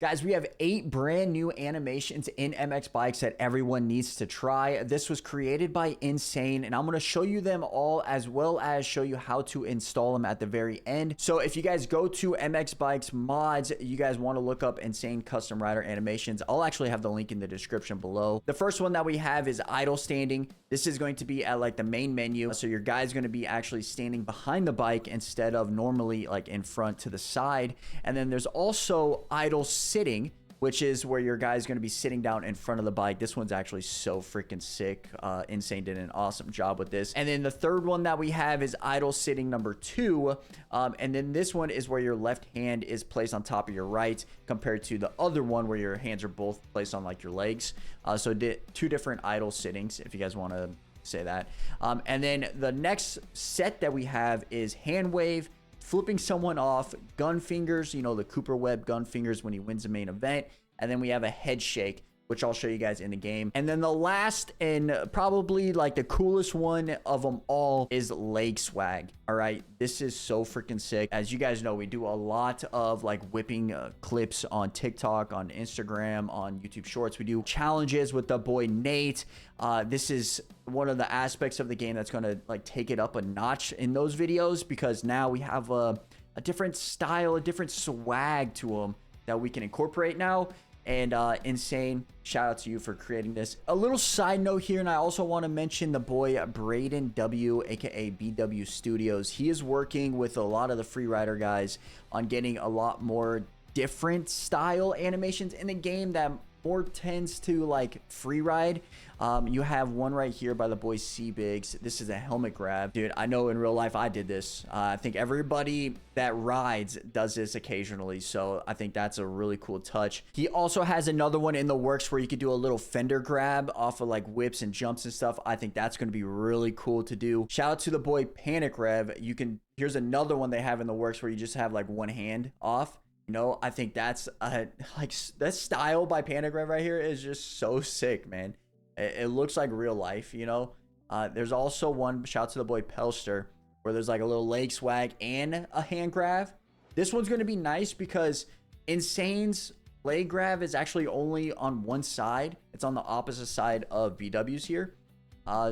Guys, we have 8 brand new animations in MX Bikes that everyone needs to try. This was created by Insane, and I'm going to show you them all as well as show you how to install them at the very end. So if you guys go to MX Bikes mods, you guys want to look up Insane Custom Rider Animations. I'll actually have the link in the description below. The first one that we have is idle standing. This is going to be at like the main menu. So your guy's going to be actually standing behind the bike instead of normally like in front to the side. And then there's also idle sitting, which is where your guy's going to be sitting down in front of the bike. This one's actually so freaking sick. Insane did an awesome job with this. And then the third one that we have is idle sitting number 2. And then this one is where your left hand is placed on top of your right compared to the other one where your hands are both placed on like your legs. So two different idle sittings, if you guys want to say that. And then the next set that we have is hand wave, flipping someone off, gun fingers, you know, the Cooper Webb gun fingers when he wins the main event. And then we have a head shake, which I'll show you guys in the game. And then the last and probably like the coolest one of them all is leg swag. All right, this is so freaking sick. As you guys know, we do a lot of like whipping clips on TikTok, on Instagram, on YouTube Shorts. We do challenges with the boy Nate. This is one of the aspects of the game that's going to like take it up a notch in those videos, because now we have a different style, a different swag to them that we can incorporate now. And Insane, shout out to you for creating this. A little side note here, and I also want to mention the boy Braden W, aka BW Studios. He is working with a lot of the Freerider guys on getting a lot more different style animations in the game that more tends to like free ride. You have one right here by the boy C-Bigs. This is a helmet grab. Dude, I know in real life I did this. I think everybody that rides does this occasionally, so I think that's a really cool touch. He also has another one in the works where you could do a little fender grab off of like whips and jumps and stuff. I think that's going to be really cool to do. Shout out to the boy Panic Rev. Here's another one they have in the works where you just have like one hand off. You know, I think that's like that style by Panic Rev right here is just so sick, man. It looks like real life, you know. There's also one, shout out to the boy Pelster, where there's like a little leg swag and a hand grab. This one's going to be nice because Insane's leg grab is actually only on one side. It's on the opposite side of BW's here.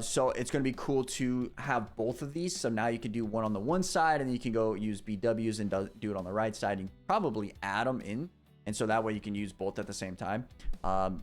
So it's going to be cool to have both of these. So now you can do one on the one side and then you can go use BW's and do it on the right side. You can probably add them in. And so that way you can use both at the same time.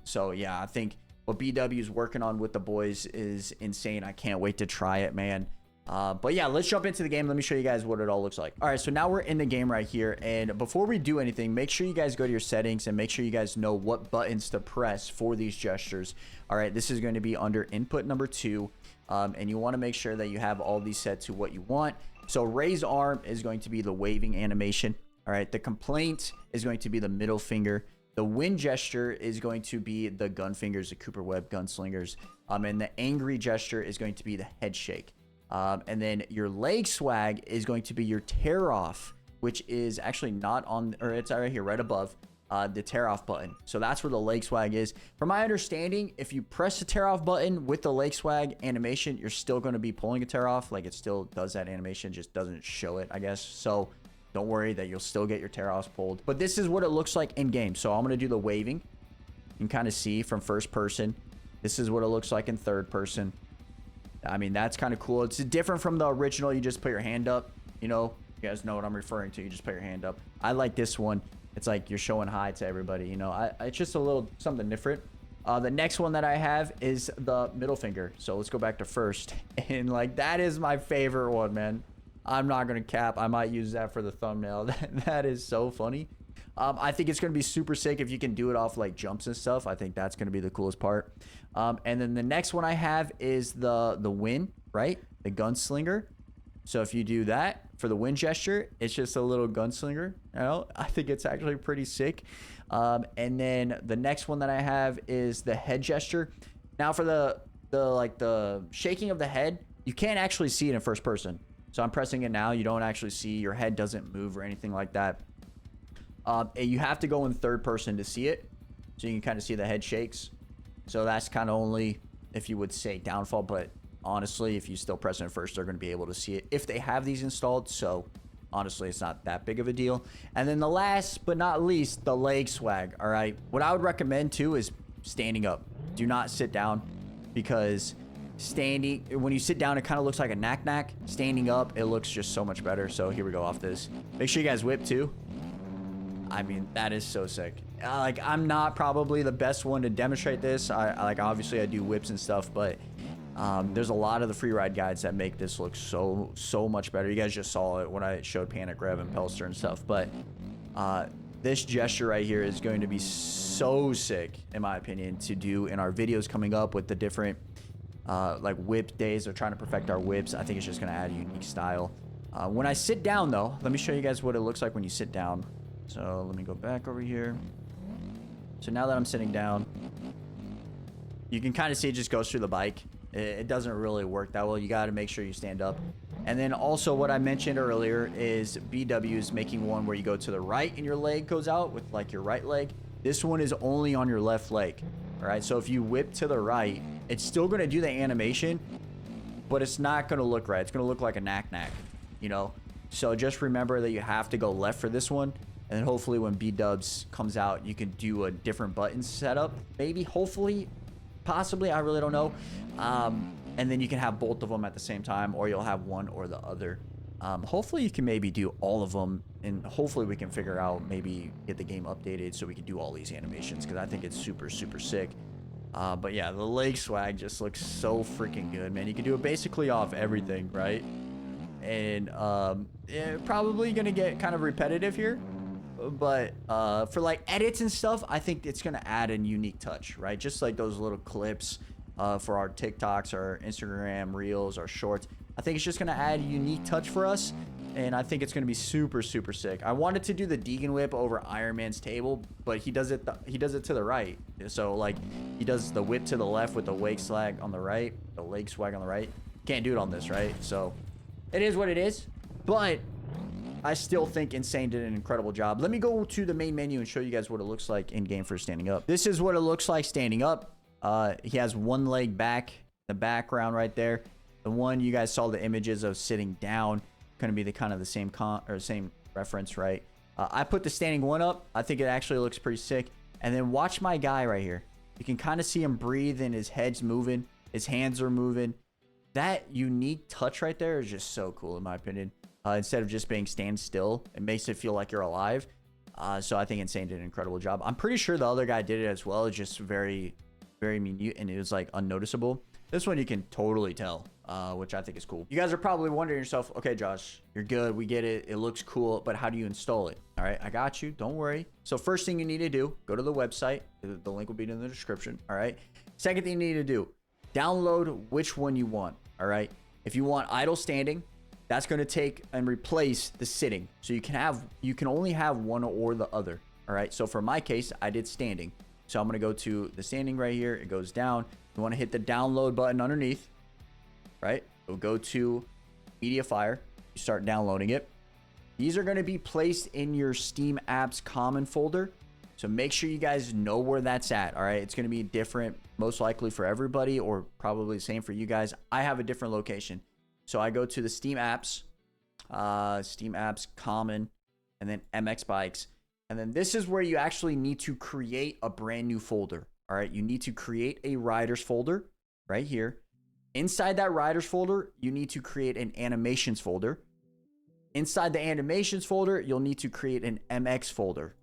So yeah, I think what BW is working on with the boys is insane. I can't wait to try it, man. But yeah, let's jump into the game. Let me show you guys what it all looks like. All right, so now we're in the game right here. And before we do anything, make sure you guys go to your settings and make sure you guys know what buttons to press for these gestures. All right, this is going to be under input number 2. And you want to make sure that you have all these set to what you want. So raise arm is going to be the waving animation. All right, the complaint is going to be the middle finger. The win gesture is going to be the gun fingers, the Cooper Webb gunslingers. And the angry gesture is going to be the head shake. And then your leg swag is going to be your tear off, which is actually not on, or it's right here, right above the tear off button. So that's where the leg swag is. From my understanding, if you press the tear off button with the leg swag animation, you're still going to be pulling a tear off. Like it still does that animation, just doesn't show it, I guess. So don't worry that you'll still get your tear offs pulled. But this is what it looks like in game. So I'm going to do the waving. You can kind of see from first person. This is what it looks like in third person. I mean, that's kind of cool. It's different from the original. You just put your hand up. You know, you guys know what I'm referring to. You just put your hand up. I like this one. It's like you're showing hi to everybody. You know, it's just a little something different. The next one that I have is the middle finger. So let's go back to first. And like, that is my favorite one, man. I'm not going to cap. I might use that for the thumbnail. That is so funny. I think it's going to be super sick if you can do it off like jumps and stuff. I think that's going to be the coolest part. And then the next one I have is the win, right? The gunslinger. So if you do that for the win gesture, it's just a little gunslinger. You know, I think it's actually pretty sick. And then the next one that I have is the head gesture. Now for the shaking of the head, you can't actually see it in first person. So I'm pressing it now. You don't actually see, your head doesn't move or anything like that. And you have to go in third person to see it. So you can kind of see the head shakes. So that's kind of only, if you would say, downfall. But honestly, if you still press it first, they're going to be able to see it if they have these installed. So honestly, it's not that big of a deal. And then the last but not least, the leg swag. All right, what I would recommend too is standing up. Do not sit down, because standing, when you sit down, it kind of looks like a knack. Standing up, it looks just so much better. So here we go off this. Make sure you guys whip too. I mean, that is so sick. Like, I'm not probably the best one to demonstrate this. Like, obviously I do whips and stuff, but there's a lot of the free ride guides that make this look so much better. You guys just saw it when I showed Panic Rev and Pelster and stuff, but this gesture right here is going to be so sick, in my opinion, to do in our videos coming up with the different like whip days of trying to perfect our whips. I think it's just going to add a unique style. When I sit down though, let me show you guys what it looks like when you sit down. So let me go back over here. So now that I'm sitting down, you can kind of see it just goes through the bike. It doesn't really work that well. You got to make sure you stand up. And then also what I mentioned earlier is BW is making one where you go to the right and your leg goes out with like your right leg. This one is only on your left leg. All right. So if you whip to the right, it's still going to do the animation, but it's not going to look right. It's going to look like a knack, you know? So just remember that you have to go left for this one. And then hopefully when B-dubs comes out, you can do a different button setup. Maybe, hopefully, possibly, I really don't know. And then you can have both of them at the same time, or you'll have one or the other. Hopefully you can maybe do all of them, and hopefully we can figure out, maybe get the game updated so we can do all these animations, because I think it's super sick. But yeah, the leg swag just looks so freaking good, man. You can do it basically off everything, right? And yeah, probably gonna get kind of repetitive here. But for like edits and stuff, I think it's gonna add a unique touch, right? Just like those little clips for our TikToks, our Instagram Reels, our Shorts. I think it's just gonna add a unique touch for us, and I think it's gonna be super sick. I wanted to do the Deegan whip over Iron Man's table, but he does it to the right. So like he does the whip to the left with the leg swag on the right, the leg swag on the right. Can't do it on this, right? So it is what it is, but I still think Insane did an incredible job. Let me go to the main menu and show you guys what it looks like in game for standing up. This is what it looks like standing up. He has one leg back, the background right there. The one you guys saw the images of sitting down, going to be the kind of the same same reference, right? I put the standing one up. I think it actually looks pretty sick. And then watch my guy right here. You can kind of see him breathe and his head's moving. His hands are moving. That unique touch right there is just so cool in my opinion. Instead of just being stand still, it makes it feel like you're alive. So I think Insane did an incredible job. I'm pretty sure the other guy did it as well. It's just very minute, and it was like unnoticeable. This one you can totally tell, which I think is cool. You guys are probably wondering yourself, okay, Josh, you're good. We get it. It looks cool, but how do you install it? All right, I got you. Don't worry. So first thing you need to do, go to the website. The link will be in the description. All right. Second thing you need to do, download which one you want. All right. If you want idle standing, that's going to take and replace the sitting. So you can only have one or the other. All right. So for my case, I did standing. So I'm going to go to the standing right here. It goes down. You want to hit the download button underneath, right? It'll go to Mediafire. You start downloading it. These are going to be placed in your Steam apps common folder. So make sure you guys know where that's at. All right. It's going to be different, most likely for everybody, or probably the same for you guys. I have a different location. So I go to the Steam apps common, and then MX Bikes. And then this is where you actually need to create a brand new folder. All right. You need to create a riders folder right here. Inside that riders folder, you need to create an animations folder. Inside the animations folder, you'll need to create an MX folder.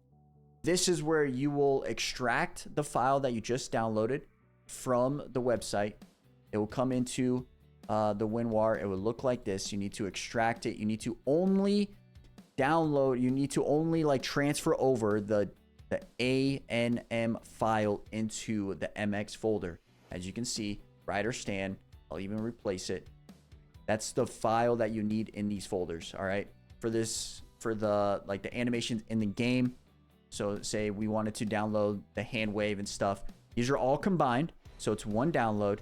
This is where you will extract the file that you just downloaded from the website. It will come into the WinRAR. It will look like this. You need to extract it. You need to only download. You need to only like transfer over the ANM file into the MX folder. As you can see, rider stand. I'll even replace it. That's the file that you need in these folders. All right. For the like the animations in the game. So say we wanted to download the hand wave and stuff. These are all combined. So it's one download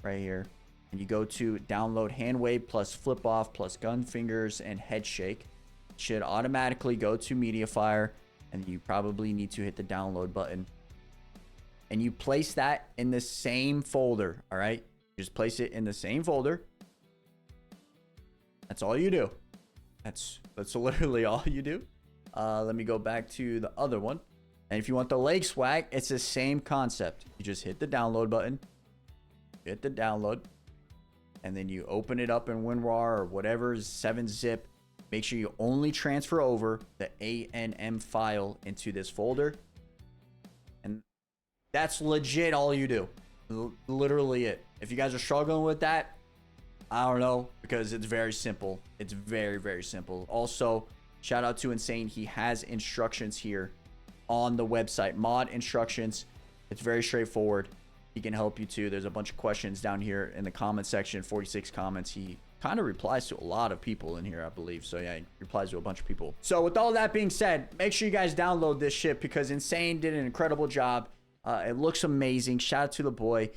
right here. And you go to download hand wave plus flip off plus gun fingers and head shake. It should automatically go to Mediafire, and you probably need to hit the download button. And you place that in the same folder. All right. Just place it in the same folder. That's all you do. That's literally all you do. Let me go back to the other one. And if you want the leg swag, it's the same concept. You just hit the download button, hit the download, and then you open it up in WinRAR or whatever 7-zip. Make sure you only transfer over the ANM file into this folder. And that's legit all you do. Literally it. If you guys are struggling with that, I don't know, because it's very simple. It's very, very simple. Also, shout out to Insane. He has instructions here on the website, mod instructions. It's very straightforward. He can help you too. There's a bunch of questions down here in the comment section, 46 comments. He kind of replies to a lot of people in here, I believe. So yeah, he replies to a bunch of people. So with all that being said, make sure you guys download this shit because Insane did an incredible job. It looks amazing. Shout out to the boy.